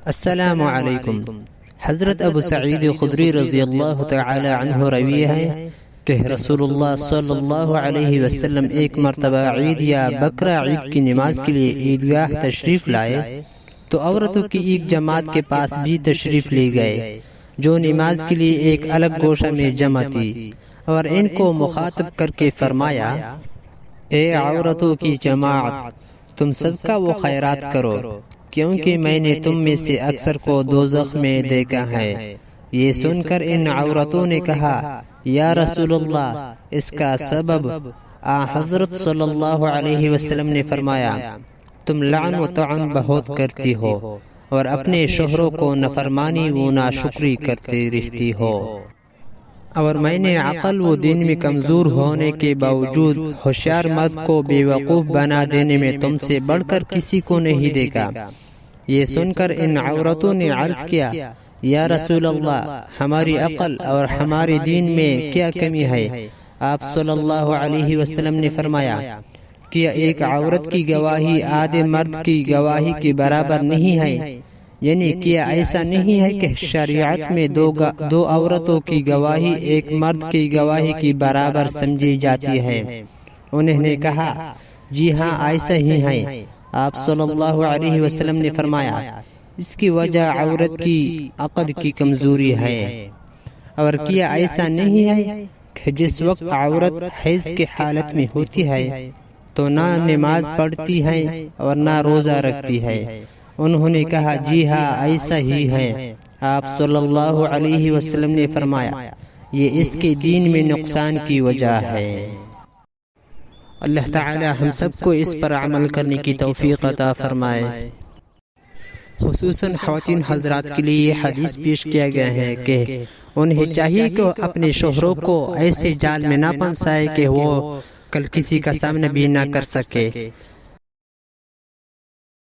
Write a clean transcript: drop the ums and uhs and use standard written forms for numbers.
السلام علیکم۔ حضرت ابو سعید خدری رضی اللہ تعالی عنہ روی ہے کہ رسول اللہ صلی اللہ علیہ وسلم ایک مرتبہ عید یا بقرہ عید کی نماز کے لیے عیدگاہ تشریف لائے تو عورتوں کی ایک جماعت کے پاس بھی تشریف لے گئے جو نماز کے لیے ایک الگ گوشہ میں جمع تھی، اور ان کو مخاطب کر کے فرمایا، اے عورتوں کی جماعت، تم صدقہ و خیرات کرو، کیونکہ میں نے تم میں سے اکثر کو دوزخ میں دیکھا ہے۔ یہ سن کر ان عورتوں نے کہا، یا رسول اللہ، اس کا سبب؟ حضرت صلی اللہ علیہ وسلم نے فرمایا، تم لعن و طعن بہت کرتی ہو اور اپنے شوہروں کو نافرمانی و ناشکری کرتے رہتی ہو، اور میں نے عقل و دین میں کمزور ہونے کے باوجود ہوشیار مرد کو بے وقوف بنا دینے میں تم سے بڑھ کر کسی کو نہیں دیکھا۔ یہ سن کر ان عورتوں نے عرض کیا، یا رسول اللہ، ہماری عقل اور ہمارے دین میں کیا کمی ہے؟ آپ صلی اللہ علیہ وسلم نے فرمایا، کیا ایک عورت کی گواہی آدھے مرد کی گواہی کے برابر نہیں ہے؟ یعنی کیا ایسا نہیں ہے کہ شریعت میں دو عورتوں کی گواہی ایک مرد کی گواہی کی برابر سمجھی جاتی ہے؟ انہوں نے کہا، جی ہاں، ایسا ہی ہے۔ آپ صلی اللہ علیہ وسلم نے فرمایا، اس کی وجہ عورت کی عقل کی کمزوری ہے، اور کیا ایسا نہیں ہے کہ جس وقت عورت حیض کی حالت میں ہوتی ہے تو نہ نماز پڑھتی ہے اور نہ روزہ رکھتی ہے؟ انہوں نے کہا، جی ہاں، ایسا ہی ہے۔ آپ صلی اللہ علیہ وسلم نے فرمایا، یہ اس کے دین میں نقصان کی وجہ ہے۔ اللہ تعالی ہم سب کو اس پر عمل کرنے کی توفیق عطا فرمائے۔ خصوصاً خواتین حضرات کے لیے یہ حدیث پیش کیا گیا ہے کہ انہیں چاہیے کہ اپنے شوہروں کو ایسے جال میں نہ پھنسائے کہ وہ کل کسی کا سامنا بھی نہ کر سکے۔